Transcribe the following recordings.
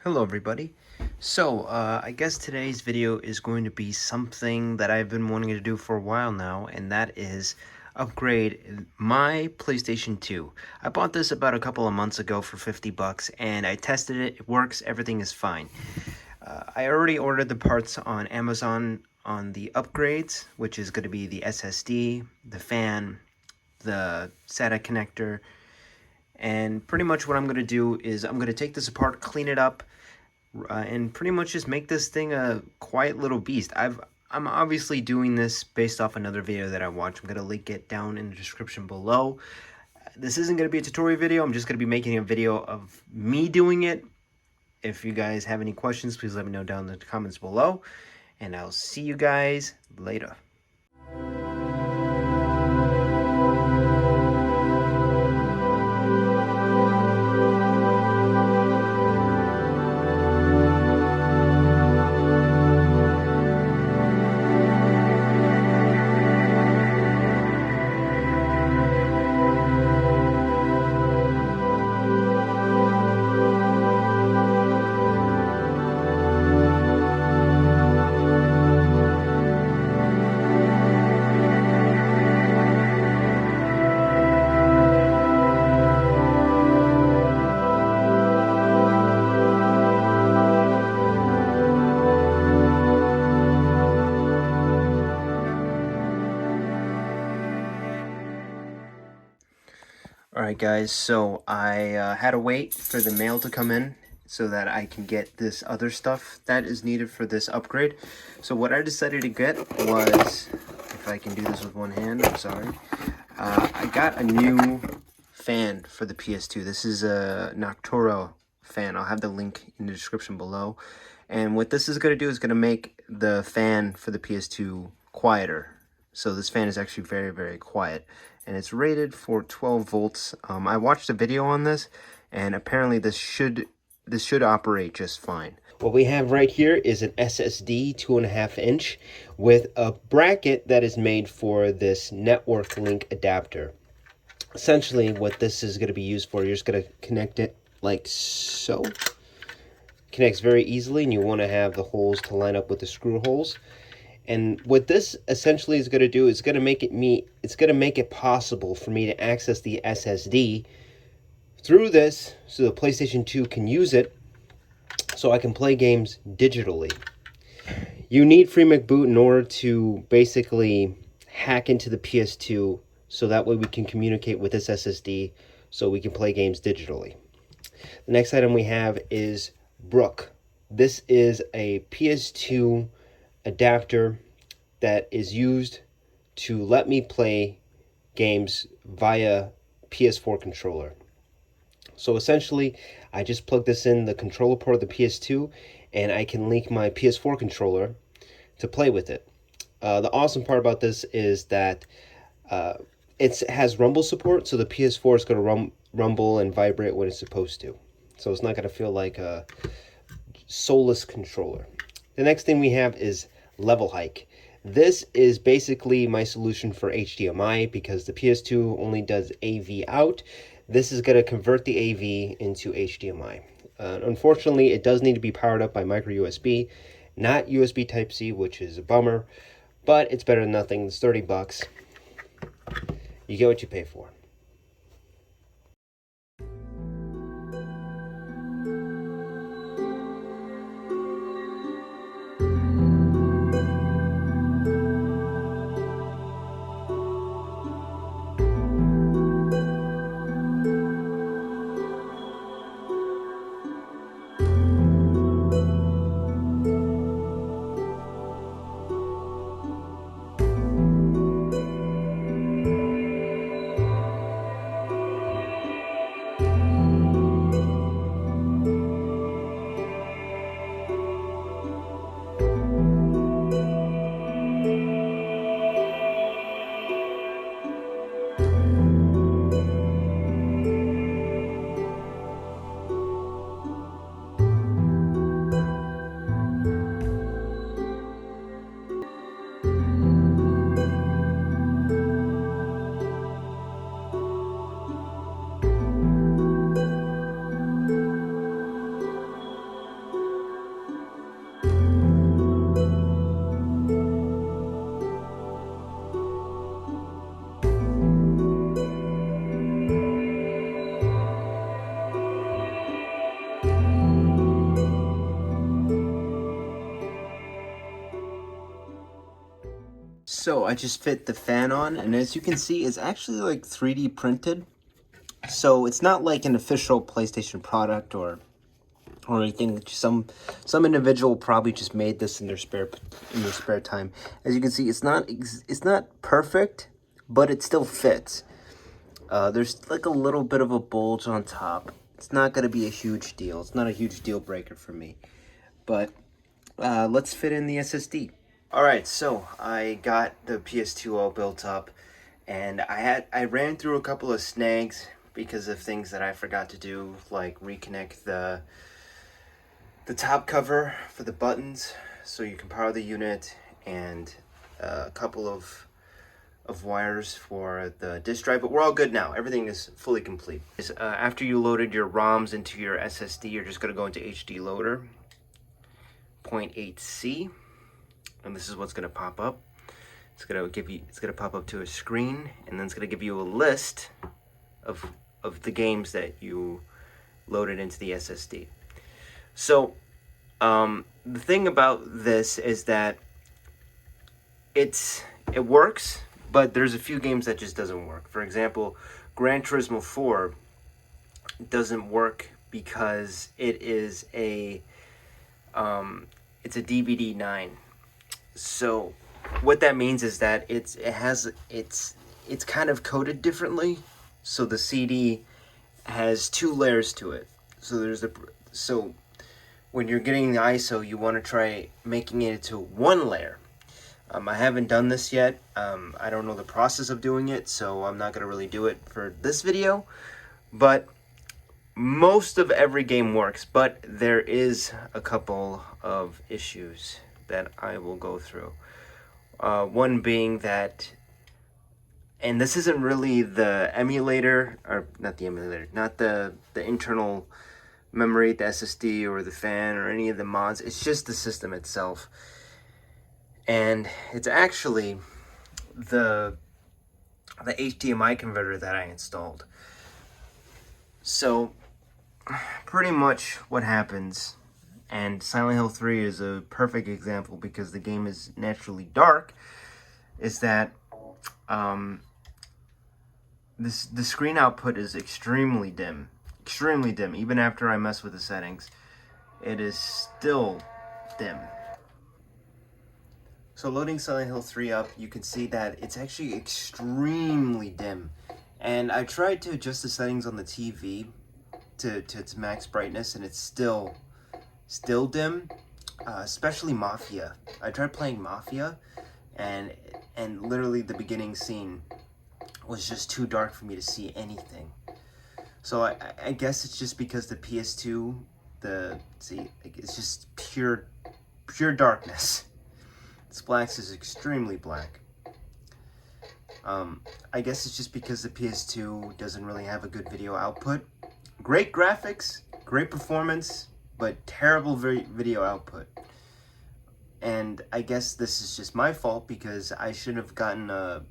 Hello everybody. I guess today's video is going to be something that I've been wanting to do for a while now, and that is upgrade my PlayStation 2. I bought this about a couple of months ago for 50 bucks, and I tested it. It works. Everything is fine. I already ordered the parts on Amazon on the upgrades, which is going to be the SSD, the fan, the SATA connector, and pretty much what I'm going to do is I'm going to take this apart, clean it up, and pretty much just make this thing a quiet little beast. I'm obviously doing this based off another video that I watched. I'm gonna link it down in the description below. This isn't gonna be a tutorial video. I'm just gonna be making a video of me doing it. If you guys have any questions, please let me know down in the comments below, and I'll see you guys later. Alright guys, so I had to wait for the mail to come in so that I can get this other stuff that is needed for this upgrade. So what I decided to get was, if I can do this with one hand, I'm sorry. I got a new fan for the PS2. This is a Noctura fan. I'll have the link in the description below. And what this is going to do is going to make the fan for the PS2 quieter. So this fan is actually very, very quiet. And it's rated for 12 volts. I watched a video on this, and apparently this should operate just fine. What we have right here is an SSD 2.5 inch with a bracket that is made for this network link adapter. Essentially, what this is going to be used for, you're just going to connect it like so. Connects very easily, and you want to have the holes to line up with the screw holes. And what this essentially is going to do is going to make it possible for me to access the SSD through this, so the PlayStation 2 can use it, so I can play games digitally. You need FreeMcBoot in order to basically hack into the PS2, so that way we can communicate with this SSD, so we can play games digitally. The next item we have is Brook. This is a PS2 adapter that is used to let me play games via PS4 controller. So essentially, I just plug this in the controller port of the PS2, and I can link my PS4 controller to play with it. The awesome part about this is that it has rumble support, so the PS4 is going to rumble and vibrate when it's supposed to. So it's not going to feel like a soulless controller. The next thing we have is Level Hike. This is basically my solution for HDMI because the PS2 only does AV out. This is going to convert the AV into HDMI. Unfortunately, it does need to be powered up by micro USB, not USB Type-C, which is a bummer, but it's better than nothing. It's 30 bucks. You get what you pay for. So I just fit the fan on, and as you can see, it's actually like 3D printed. So it's not like an official PlayStation product or anything. Some individual probably just made this in their spare time. As you can see, it's not perfect, but it still fits. There's like a little bit of a bulge on top. It's not going to be a huge deal. It's not a huge deal breaker for me. But let's fit in the SSD. Alright, so I got the PS2 all built up, and I ran through a couple of snags because of things that I forgot to do, like reconnect the top cover for the buttons so you can power the unit, and a couple of wires for the disk drive, but we're all good now. Everything is fully complete. After you loaded your ROMs into your SSD, you're just going to go into HD Loader, 0.8C, and this is what's going to pop up. It's going to pop up to a screen, and then it's going to give you a list of the games that you loaded into the SSD. So the thing about this is that it works, but there's a few games that just doesn't work. For example, Gran Turismo 4 doesn't work because it is it's a DVD 9. So what that means is that it's kind of coded differently. So the CD has 2 layers to it. So when you're getting the ISO, you want to try making it into 1 layer. I haven't done this yet. I don't know the process of doing it, so I'm not going to really do it for this video. But most of every game works, but there is a couple of issues that I will go through. One being that, and this isn't really the emulator, or not the emulator, not the internal memory, the SSD or the fan or any of the mods. It's just the system itself. And it's actually the HDMI converter that I installed. So pretty much what happens, and Silent Hill 3 is a perfect example because the game is naturally dark, is that the screen output is extremely dim. Even after I mess with the settings, it is still dim. So loading Silent Hill 3 up, you can see that it's actually extremely dim. And I tried to adjust the settings on the TV to its max brightness, and it's still dim, especially Mafia. I tried playing Mafia, and literally the beginning scene was just too dark for me to see anything. So I guess it's just because the PS2, it's just pure darkness. Splax is extremely black. I guess it's just because the PS2 doesn't really have a good video output. Great graphics, great performance, but terrible video output. And I guess this is just my fault because I should have gotten the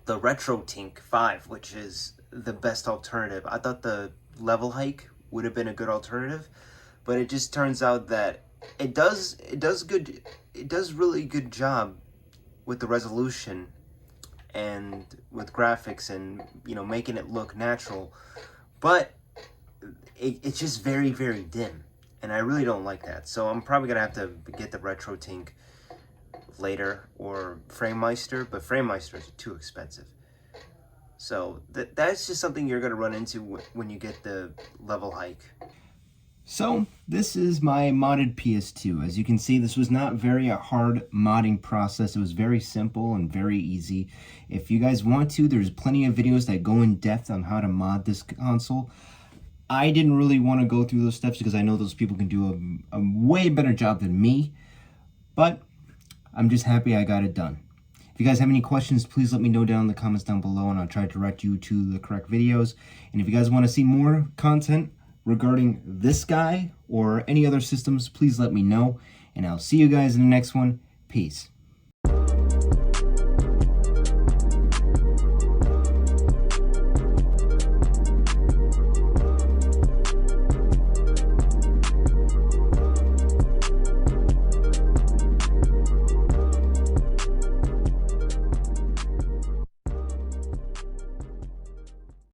RetroTink 5, which is the best alternative. I thought the level hike would have been a good alternative, but it just turns out that it does really good job with the resolution and with graphics and making it look natural, but it's just very dim, and I really don't like that. So I'm probably gonna have to get the RetroTink later, or FrameMeister, but FrameMeister is too expensive. So that's just something you're gonna run into when you get the level hike. So this is my modded PS2. As you can see, this was not very hard modding process. It was very simple and very easy. If you guys want to, there's plenty of videos that go in depth on how to mod this console. I didn't really want to go through those steps because I know those people can do a way better job than me, but I'm just happy I got it done. If you guys have any questions, please let me know down in the comments down below, and I'll try to direct you to the correct videos. And if you guys want to see more content regarding this guy or any other systems, please let me know, and I'll see you guys in the next one. Peace.